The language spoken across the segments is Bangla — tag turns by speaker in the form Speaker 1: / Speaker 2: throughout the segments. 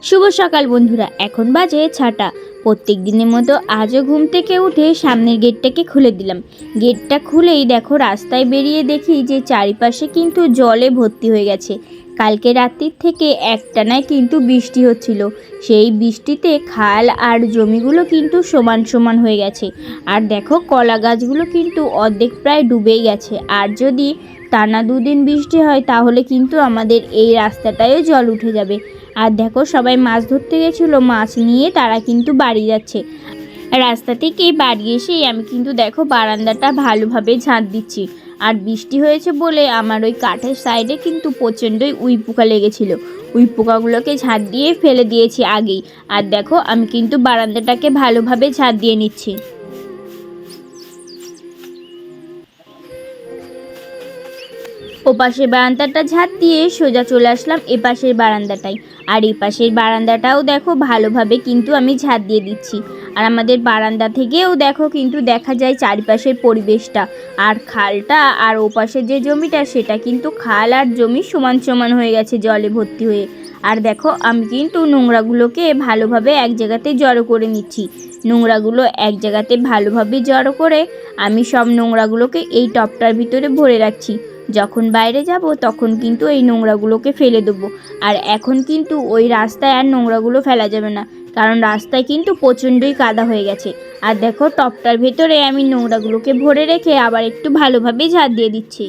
Speaker 1: শুভ সকাল বন্ধুরা, এখন বাজে 6টা। প্রত্যেক দিনের মতো আজও ঘুম থেকে উঠে সামনের গেটটাকে খুলে দিলাম। গেটটা খুলেই দেখো রাস্তায় বেরিয়ে দেখি যে চারিপাশে কিন্তু জলে ভর্তি হয়ে গেছে। কালকে রাত্রির থেকে একটানায় কিন্তু বৃষ্টি হচ্ছিল। সেই বৃষ্টিতে খাল আর জমিগুলো কিন্তু সমান সমান হয়ে গেছে। আর দেখো কলা গাছগুলো কিন্তু অর্ধেক প্রায় ডুবেই গেছে। আর যদি টানা দুদিন বৃষ্টি হয় তাহলে কিন্তু আমাদের এই রাস্তাটায়ও জল উঠে যাবে। আর দেখো সবাই মাছ ধরতে গেছিলো, মাছ নিয়ে তারা কিন্তু বাড়ি যাচ্ছে। রাস্তা থেকে বাড়ি এসেই আমি কিন্তু দেখো বারান্দাটা ভালোভাবে ঝাঁট দিচ্ছি। আর বৃষ্টি হয়েছে বলে আমার ওই কাঠের সাইডে কিন্তু প্রচণ্ডই উই পোকা লেগেছিল। উই পোকাগুলোকে ঝাঁট দিয়ে ফেলে দিয়েছি আগেই। আর দেখো আমি কিন্তু বারান্দাটাকে ভালোভাবে ঝাঁট দিয়ে নিচ্ছি। ওপাশের বারান্দাটা ঝাঁট দিয়ে সোজা চলে আসলাম এপাশের বারান্দাটায়। আর এপাশের বারান্দাটাও দেখো ভালোভাবে কিন্তু আমি ঝাঁট দিয়ে দিচ্ছি। আর আমাদের বারান্দা থেকেও দেখো কিন্তু দেখা যায় চারিপাশের পরিবেশটা। আর খালটা আর ওপাশের যে জমিটা সেটা কিন্তু খাল আর জমি সমান সমান হয়ে গেছে জলে ভর্তি হয়ে। আর দেখো আমি কিন্তু নোংরাগুলোকে ভালোভাবে এক জায়গাতে জড়ো করে নিচ্ছি। নোংরাগুলো এক জায়গাতে ভালোভাবে জড়ো করে আমি সব নোংরাগুলোকে এই টবটার ভিতরে ভরে রাখছি। যখন বাইরে যাব তখন কিন্তু এই নোংরাগুলোকে ফেলে দেবো। আর এখন কিন্তু ওই রাস্তায় আর নোংরাগুলো ফেলা যাবে না, কারণ রাস্তায় কিন্তু প্রচণ্ডই কাদা হয়ে গেছে। আর দেখো টবটার ভেতরে আমি নোংরাগুলোকে ভরে রেখে আবার একটু ভালোভাবে ঝাড় দিয়ে দিচ্ছি।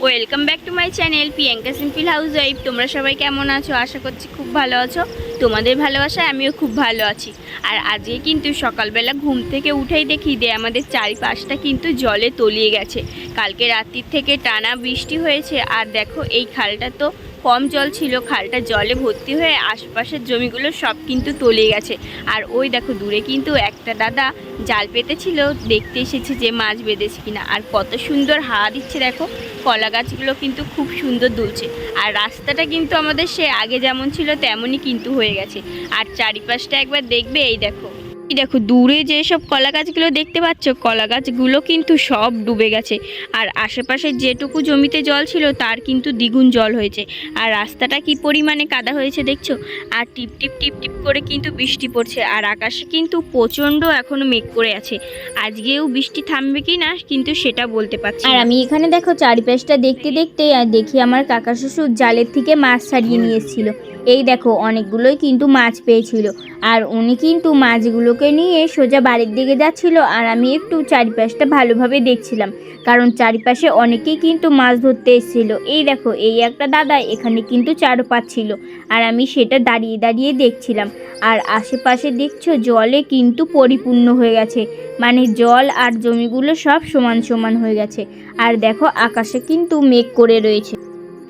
Speaker 1: Welcome back to my channel Priyanka simple house wife. তোমরা সবাই কেমন আছো? আশা করছি খুব ভালো আছো। তোমাদের ভালোবাসায় আমিও খুব ভালো আছি। আর আজকে কিন্তু সকালবেলা ঘুম থেকে উঠেই দেখি আমাদের চারিপাশটা কিন্তু জলে তলিয়ে গেছে। কালকে রাত্রির থেকে টানা বৃষ্টি হয়েছে। আর দেখো এই খালটা তো কম জল ছিল, খালটা জলে ভর্তি হয়ে আশপাশের জমিগুলো সব কিন্তু তলিয়ে গেছে। আর ওই দেখো দূরে কিন্তু একটা দাদা জাল পেতেছিল, দেখতে এসেছে যে মাছ বেঁধেছে কিনা। আর কত সুন্দর হাওয়া দিচ্ছে দেখো, কলা গাছগুলো কিন্তু খুব সুন্দর দুলছে। আর রাস্তাটা কিন্তু আমাদের সে আগে যেমন ছিল তেমনই কিন্তু হয়ে গেছে। আর চারিপাশটা একবার দেখবে, এই দেখো দূরে যেসব কলা গাছগুলো দেখতে পাচ্ছ, কলা গাছগুলো কিন্তু সব ডুবে গেছে। আর আশেপাশে যেটুকু জমিতে জল ছিল তার কিন্তু দ্বিগুণ জল হয়েছে। আর রাস্তাটা কি পরিমাণে কাদা হয়েছে দেখছো। আর টিপ টিপ টিপ টিপ করে কিন্তু বৃষ্টি পড়ছে। আর আকাশে কিন্তু প্রচণ্ড এখনো মেঘ করে আছে। আজকেও বৃষ্টি থামবে কি না কিন্তু সেটা বলতে পারছি। আর আমি এখানে দেখো চারিপাশটা দেখতে দেখতে আর দেখি আমার কাকা শ্বশুর জালের থেকে মাছ ছাড়িয়ে নিয়ে এসেছিল। এই দেখো অনেকগুলোই কিন্তু মাছ পেয়েছিল। আর উনি কিন্তু মাছগুলোকে নিয়ে সোজা বাড়ির দিকে যাচ্ছিল। আর আমি একটু চারিপাশটা ভালোভাবে দেখছিলাম, কারণ চারিপাশে অনেকেই কিন্তু মাছ ধরতে এসেছিল। এই দেখো এই একটা দাদা এখানে কিন্তু চারও পাচ্ছিল। আর আমি সেটা দাঁড়িয়ে দাঁড়িয়ে দেখছিলাম। আর আশেপাশে দেখছো জলে কিন্তু পরিপূর্ণ হয়ে গেছে, মানে জল আর জমিগুলো সব সমান সমান হয়ে গেছে। আর দেখো আকাশে কিন্তু মেঘ করে রয়েছে।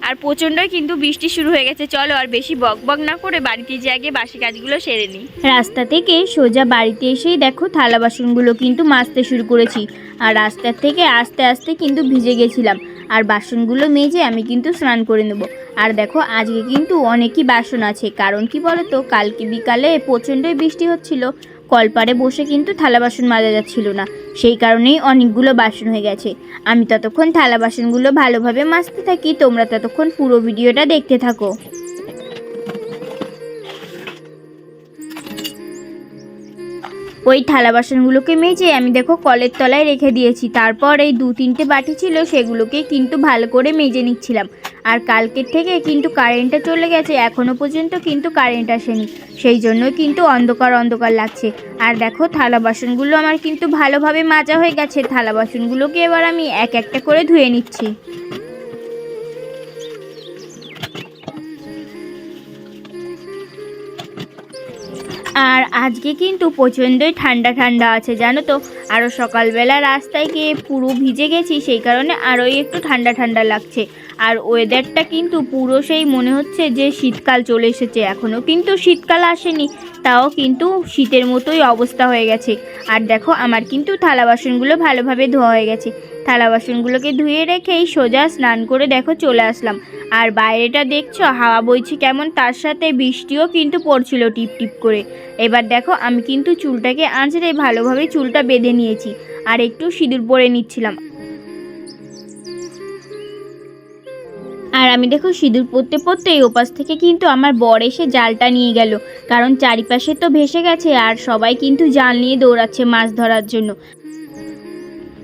Speaker 1: আর প্রচণ্ডই কিন্তু বৃষ্টি শুরু হয়ে গেছে। চলো আর বেশি বক বক না করে বাড়িতে যে আগে বাসি কাজগুলো সেরে নিই। রাস্তা থেকে সোজা বাড়িতে এসেই দেখো থালা বাসনগুলো কিন্তু মাজতে শুরু করেছি। আর রাস্তার থেকে আস্তে আস্তে কিন্তু ভিজে গেছিলাম। আর বাসনগুলো মেজে আমি কিন্তু স্নান করে নেব। আর দেখো আজকে কিন্তু অনেকই বাসন আছে, কারণ কি বলো তো, কালকে বিকালে প্রচণ্ডই বৃষ্টি হচ্ছিল। কলপারে বসে কিন্তু থালা বাসন মাজা যাচ্ছিল না, সেই কারণেই অনেকগুলো বাসন হয়ে গেছে। আমি ততক্ষণ থালা বাসনগুলো ভালোভাবে মাজতে থাকি, তোমরা ততক্ষণ পুরো ভিডিওটা দেখতে থাকো। ওই থালা বাসনগুলোকে মেজে আমি দেখো কলের তলায় রেখে দিয়েছি। তারপর এই 2-3টে বাটি ছিল সেগুলোকে কিন্তু ভালো করে মেজে নিচ্ছিলাম। আর কালকের থেকে কিন্তু কারেন্টটা চলে গেছে, এখনও পর্যন্ত কিন্তু কারেন্ট আসেনি, সেই জন্যই কিন্তু অন্ধকার অন্ধকার লাগছে। আর দেখো থালা বাসনগুলো আমার কিন্তু ভালোভাবে মাজা হয়ে গেছে। থালা বাসনগুলোকে এবার আমি এক একটা করে ধুয়ে নিচ্ছি। আর আজকে কিন্তু প্রচণ্ডই ঠান্ডা ঠান্ডা আছে জানো তো। আরও সকালবেলা রাস্তায় গিয়ে পুরো ভিজে গেছি, সেই কারণে আরোই একটু ঠান্ডা ঠান্ডা লাগছে। আর ওয়েদারটা কিন্তু পুরো সেই মনে হচ্ছে যে শীতকাল চলে এসেছে। এখনও কিন্তু শীতকাল আসেনি, তাও কিন্তু শীতের মতোই অবস্থা হয়ে গেছে। আর দেখো আমার কিন্তু থালা বাসনগুলো ভালোভাবে ধোয়া হয়ে গেছে। থালা বাসনগুলোকে ধুয়ে রেখেই সোজা স্নান করে দেখো চলে আসলাম। আর বাইরেটা দেখছো হাওয়া বইছে কেমন, তার সাথে বৃষ্টিও কিন্তু পড়ছিল টিপ টিপ করে। এবার দেখো আমি কিন্তু চুলটাকে আঁচড়ে ভালোভাবে চুলটা বেঁধে নিয়েছি। আর একটু সিঁদুর পরে নিচ্ছিলাম। আমি দেখো সিঁদুর পরতে পরতে ওপাশ থেকে কিন্তু আমার বর এসে জালটা নিয়ে গেল, কারণ চারিপাশে তো ভেসে গেছে আর সবাই কিন্তু জাল নিয়ে দৌড়াচ্ছে মাছ ধরার জন্য।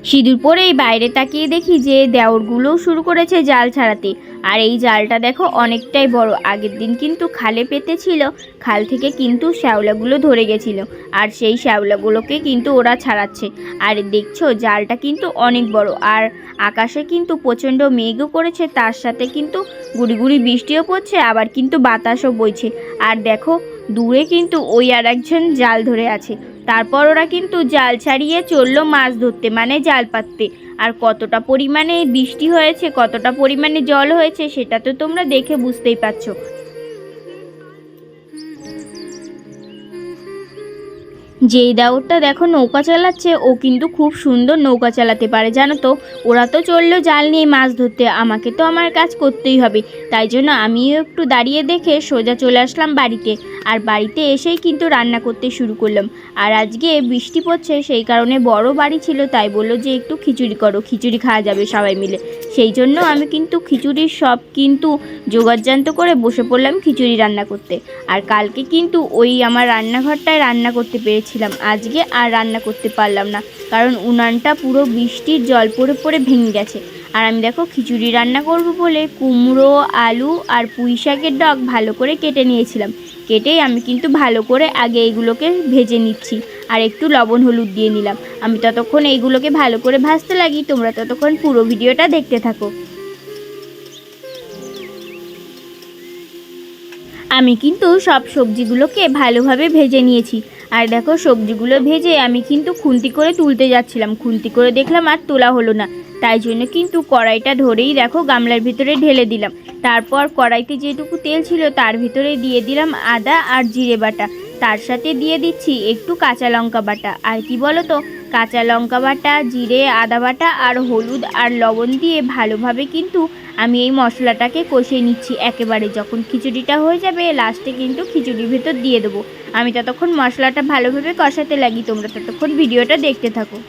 Speaker 1: সিঁদুর পরেই বাইরে তাকিয়ে দেখি যে দেওরগুলোও শুরু করেছে জাল ছাড়াতে। আর এই জালটা দেখো অনেকটাই বড়। আগের দিন কিন্তু খালে পেতেছিল, খাল থেকে কিন্তু শ্যাওলাগুলো ধরে গেছিল, আর সেই শ্যাওলাগুলোকে কিন্তু ওরা ছাড়াচ্ছে। আর দেখছো জালটা কিন্তু অনেক বড়। আর আকাশে কিন্তু প্রচণ্ড মেঘও করেছে, তার সাথে কিন্তু গুড়ি গুড়ি বৃষ্টিও পড়ছে, আবার কিন্তু বাতাসও বইছে। আর দেখো দূরে কিন্তু ওই আর একজন জাল ধরে আছে। তারপর ওরা কিন্তু জাল ছাড়িয়ে চললো মাছ ধরতে, মানে জাল পাততে। আর কতটা পরিমাণে বৃষ্টি হয়েছে, কতটা পরিমাণে জল হয়েছে সেটা তো তোমরা দেখে বুঝতেই পারছো। যেই দেওরটা দেখো নৌকা চালাচ্ছে, ও কিন্তু খুব সুন্দর নৌকা চালাতে পারে জানো তো। ওরা তো চললো জাল নিয়ে মাছ ধরতে, আমাকে তো আমার কাজ করতেই হবে, তাই জন্য আমিও একটু দাঁড়িয়ে দেখে সোজা চলে আসলাম বাড়িতে। আর বাড়িতে এসেই কিন্তু রান্না করতে শুরু করলাম। আর আজকে বৃষ্টি পড়ছে, সেই কারণে বড় বাড়ি ছিল, তাই বললো যে একটু খিচুড়ি করো, খিচুড়ি খাওয়া যাবে সবাই মিলে। সেই জন্য আমি কিন্তু খিচুড়ির সব কিন্তু জোগাড়জান্ত করে বসে পড়লাম খিচুড়ি রান্না করতে। আর কালকে কিন্তু ওই আমার রান্নাঘরটায় রান্না করতে পেরেছিলাম, আজকে আর রান্না করতে পারলাম না, কারণ উনানটা পুরো বৃষ্টির জল পড়ে পড়ে ভেঙে গেছে। আর আমি দেখো খিচুড়ি রান্না করব বলে কুমড়ো, আলু আর পুঁই শাকের ডগ ভালো করে কেটে নিয়েছিলাম। কেটেই আমি কিন্তু ভালো করে আগে এইগুলোকে ভেজে নিচ্ছি, আর একটু লবণ হলুদ দিয়ে নিলাম। আমি ততক্ষণ এইগুলোকে ভালো করে ভাজতে লাগি, তোমরা ততক্ষণ পুরো ভিডিওটা দেখতে থাকো। আমি কিন্তু সব সবজিগুলোকে ভালোভাবে ভেজে নিয়েছি। আর দেখো সবজিগুলো ভেজে আমি কিন্তু খুন্তি করে তুলতে যাচ্ছিলাম, খুন্তি করে দেখলাম আর তোলা হলো না, তাই জন্য কিন্তু কড়াইটা ধরেই দেখো গামলার ভিতরে ঢেলে দিলাম। তারপর কড়াইতে যেটুকু তেল ছিল তার ভিতরে দিয়ে দিলাম আদা আর জিরে বাটা, তার সাথে দিয়ে দিচ্ছি একটু কাঁচা লঙ্কা বাটা। আর কি বলো তো, কাঁচা লঙ্কা বাটা, জিরে, আদা বাটা আর হলুদ আর লবণ দিয়ে ভালোভাবে কিন্তু আমি এই মশলাটাকে কষিয়ে নিচ্ছি একেবারে। যখন খিচুড়িটা হয়ে যাবে লাস্টে কিন্তু খিচুড়ির ভেতর দিয়ে দেবো। আমি ততক্ষণ মশলাটা ভালোভাবে কষাতে লাগি, তোমরা ততক্ষণ ভিডিওটা দেখতে থাকো।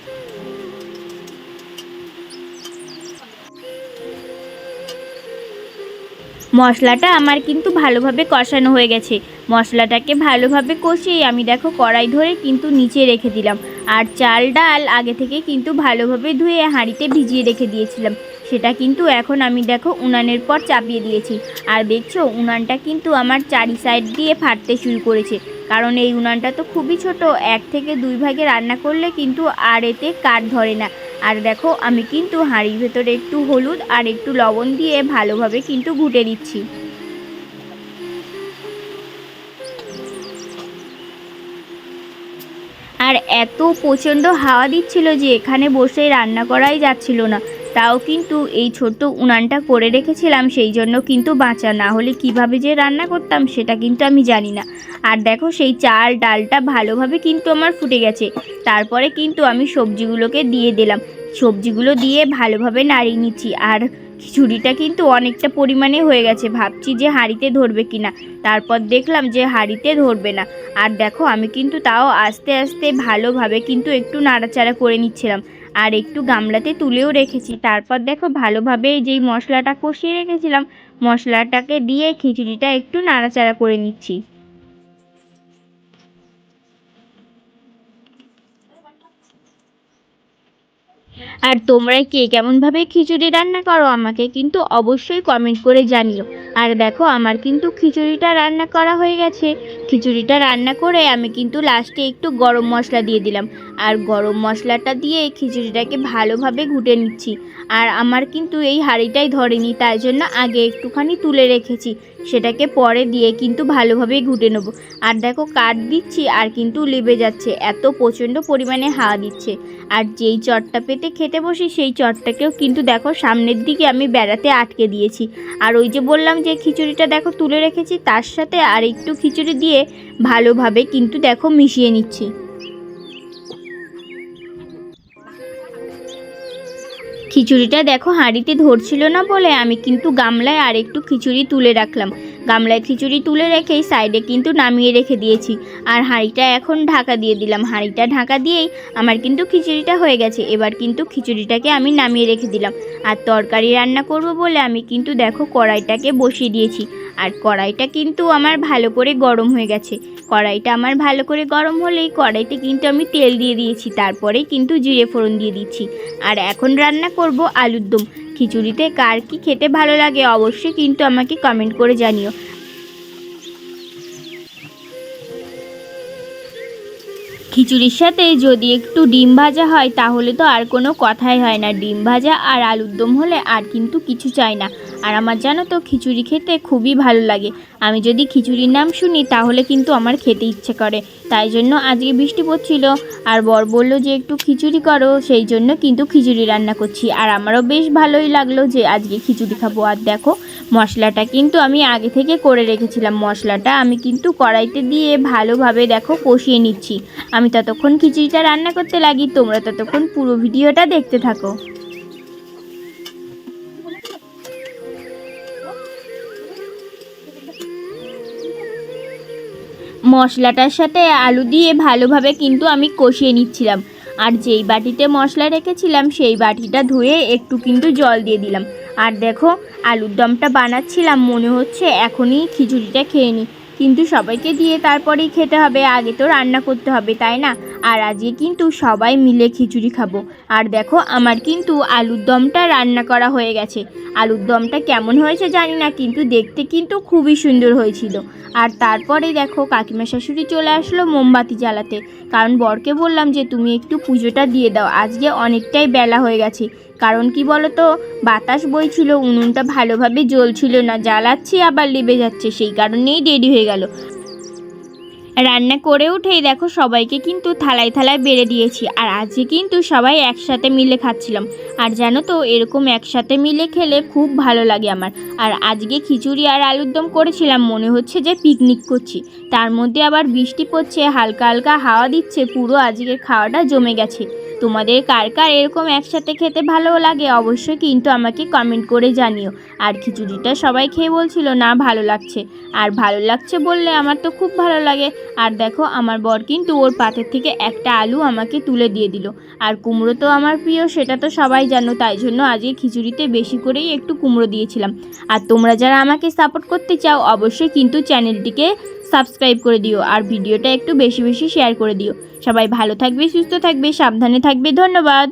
Speaker 1: মশলাটা আমার কিন্তু ভালোভাবে কষানো হয়ে গেছে। মশলাটাকে ভালোভাবে কষিয়ে আমি দেখো কড়াই ধরে কিন্তু নিচে রেখে দিলাম। আর চাল ডাল আগে থেকে কিন্তু ভালোভাবে ধুয়ে হাঁড়িতে ভিজিয়ে রেখে দিয়েছিলাম, সেটা কিন্তু এখন আমি দেখো উনানের পর চাপিয়ে দিয়েছি। আর দেখছো উনানটা কিন্তু আমার চারি সাইড দিয়ে ফাটতে শুরু করেছে, কারণ এই উনানটা তো খুবই ছোট, 1 থেকে 2 ভাগে রান্না করলে কিন্তু আর এতে কাঠ ধরে না। আর দেখো আমি কিন্তু হাঁড়ির ভেতরে একটু হলুদ আর একটু লবণ দিয়ে ভালোভাবে কিন্তু ঘুটে দিচ্ছি। আর এত প্রচণ্ড হাওয়া দিচ্ছিল যে এখানে বসে রান্না করাই যাচ্ছিল না, তাও কিন্তু এই ছোট্ট উনানটা করে রেখেছিলাম, সেই জন্য কিন্তু বাঁচা, না হলে কিভাবে যে রান্না করতাম সেটা কিন্তু আমি জানি না। আর দেখো সেই চাল ডালটা ভালোভাবে কিন্তু আমার ফুটে গেছে। তারপরে কিন্তু আমি সবজিগুলোকে দিয়ে দিলাম, সবজিগুলো দিয়ে ভালোভাবে নাড়িয়ে নিচ্ছি। আর খিচুড়িটা কিন্তু অনেকটা পরিমাণে হয়ে গেছে, ভাবছি যে হাঁড়িতে ধরবে কিনা, তারপর দেখলাম যে হাঁড়িতে ধরবে না। আর দেখো আমি কিন্তু তাও আস্তে আস্তে ভালোভাবে কিন্তু একটু নাড়াচাড়া করে নিচ্ছিলাম, আর একটু গামলাতে তুলেও রেখেছি। তারপর দেখো ভালোভাবে যেই মশলাটা কষিয়ে রেখেছিলাম মশলাটাকে দিয়ে খিচুড়িটা একটু নাড়াচাড়া করে নিচ্ছি। আর তোমরা কে কেমনভাবে খিচুড়ি রান্না করো আমাকে কিন্তু অবশ্যই কমেন্ট করে জানিও। আর দেখো আমার কিন্তু খিচুড়িটা রান্না করা হয়ে গেছে। খিচুড়িটা রান্না করে আমি কিন্তু লাস্টে একটু গরম মশলা দিয়ে দিলাম, আর গরম মশলাটা দিয়ে খিচুড়িটাকে ভালোভাবে ঘুটে নিচ্ছি। আর আমার কিন্তু এই হাঁড়িটাই ধরেনি, তাই জন্য আগে একটুখানি তুলে রেখেছি, সেটাকে পরে দিয়ে কিন্তু ভালোভাবে ঘুটে নেবো। আর দেখো কাঠ দিচ্ছি আর কিন্তু লেবে যাচ্ছে, এত প্রচণ্ড পরিমাণে হাওয়া দিচ্ছে। আর যেই চটটা পেতে খেতে বসি সেই চটটাকেও কিন্তু দেখো সামনের দিকে আমি বেড়াতে আটকে দিয়েছি। আর ওই যে বললাম যে খিচুড়িটা দেখো তুলে রেখেছি, তার সাথে আর একটু খিচুড়ি দিয়ে ভালোভাবে কিন্তু দেখো মিশিয়ে নিচ্ছি। খিচুড়িটা দেখো হাঁড়িতে ধরছিল না বলে আমি কিন্তু গামলায় আর একটু খিচুড়ি তুলে রাখলাম, গামলায় খিচুড়ি তুলে রেখেই সাইডে কিন্তু নামিয়ে রেখে দিয়েছি। আর হাঁড়িটা এখন ঢাকা দিয়ে দিলাম। হাঁড়িটা ঢাকা দিয়েই আমার কিন্তু খিচুড়িটা হয়ে গেছে। এবার কিন্তু খিচুড়িটাকে আমি নামিয়ে রেখে দিলাম। আর তরকারি রান্না করব বলে আমি কিন্তু দেখো কড়াইটাকে বসিয়ে দিয়েছি। আর কড়াইটা কিন্তু আমার ভালো করে গরম হয়ে গেছে। কড়াইটা আমার ভালো করে গরম হলেই কড়াইতে কিন্তু আমি তেল দিয়ে দিয়েছি, তারপরেই কিন্তু জিরে ফোড়ন দিয়ে দিচ্ছি। আর এখন রান্না করব আলুর দম। খিচুড়িতে কার কি খেতে ভালো লাগে অবশ্যই কিন্তু আমাকে কমেন্ট করে জানিও। খিচুড়ির সাথে যদি একটু ডিম ভাজা হয় তাহলে তো আর কোনো কথাই হয় না। ডিম ভাজা আর আলুর দম হলে আর কিন্তু কিছু চাই না। আর আমার জানো তো খিচুড়ি খেতে খুবই ভালো লাগে। আমি যদি খিচুড়ির নাম শুনি তাহলে কিন্তু আমার খেতে ইচ্ছে করে। তাই জন্য আজকে বৃষ্টি পড়ছিল আর বর বললো যে একটু খিচুড়ি করো, সেই জন্য কিন্তু খিচুড়ি রান্না করছি। আর আমারও বেশ ভালোই লাগলো যে আজকে খিচুড়ি খাবো। আর দেখো মশলাটা কিন্তু আমি আগে থেকে করে রেখেছিলাম। মশলাটা আমি কিন্তু কড়াইতে দিয়ে ভালোভাবে দেখো কষিয়ে নিচ্ছি। আমি ততক্ষণ খিচুড়িটা রান্না করতে লাগি, তোমরা ততক্ষণ পুরো ভিডিওটা দেখতে থাকো। মশলাটার সাথে আলু দিয়ে ভালোভাবে কিন্তু আমি কষিয়ে নিচ্ছিলাম। আর যেই বাটিতে মশলা রেখেছিলাম সেই বাটিটা ধুয়ে একটু কিন্তু জল দিয়ে দিলাম। আর দেখো আলুর দমটা বানাচ্ছিলাম, মনে হচ্ছে এখনই খিচুড়িটা খেয়ে নিই, কিন্তু সবাইকে দিয়ে তারপরেই খেতে হবে, আগে তো রান্না করতে হবে তাই না। আর আজকে কিন্তু সবাই মিলে খিচুড়ি খাবো। আর দেখো আমার কিন্তু আলুর দমটা রান্না করা হয়ে গেছে। আলুর দমটা কেমন হয়েছে জানি না, কিন্তু দেখতে কিন্তু খুবই সুন্দর হয়েছিল। আর তারপরে দেখো কাকিমা শাশুড়ি চলে আসলো মোমবাতি জ্বালাতে, কারণ বরকে বললাম যে তুমি একটু পুজোটা দিয়ে দাও, আজকে অনেকটাই বেলা হয়ে গেছে। কারণ কি বলো তো, বাতাস বইছিল, উনুনটা ভালোভাবে জ্বলছিল না, জ্বালাচ্ছি আবার লিবে যাচ্ছে, সেই কারণেই দেরি হয়ে গেল। রান্না করে উঠেই দেখো সবাইকে কিন্তু থালায় থালায় বেড়ে দিয়েছি। আর আজকে কিন্তু সবাই একসাথে মিলে খাচ্ছিলাম। আর জানো তো এরকম একসাথে মিলে খেলে খুব ভালো লাগে আমার। আর আজকে খিচুড়ি আর আলুর দম করেছিলাম, মনে হচ্ছে যে পিকনিক করছি। তার মধ্যে আবার বৃষ্টি পড়ছে, হালকা হালকা হাওয়া দিচ্ছে, পুরো আজকের খাওয়াটা জমে গেছে। তোমাদের কার কার এরকম একসাথে খেতে ভালো লাগে অবশ্যই কিন্তু আমাকে কমেন্ট করে জানিও। আর খিচুড়িটা সবাই খেয়ে বলছিল না ভালো লাগছে। আর ভালো লাগছে বললে আমার তো খুব ভালো লাগে। আর দেখো আমার বর কিন্তু ওর পাতের থেকে একটা আলু আমাকে তুলে দিয়ে দিল। আর কুমড়ো তো আমার প্রিয়, সেটা তো সবাই জানো, তাই জন্য আজকে খিচুড়িতে বেশি করেই একটু কুমড়ো দিয়েছিলাম। আর তোমরা যারা আমাকে সাপোর্ট করতে চাও অবশ্যই কিন্তু চ্যানেলটিকে সাবস্ক্রাইব করে দিও আর ভিডিওটা একটু বেশি বেশি শেয়ার করে দিও। সবাই ভালো থাকবে, সুস্থ থাকবে, সাবধানে থাকবে। ধন্যবাদ।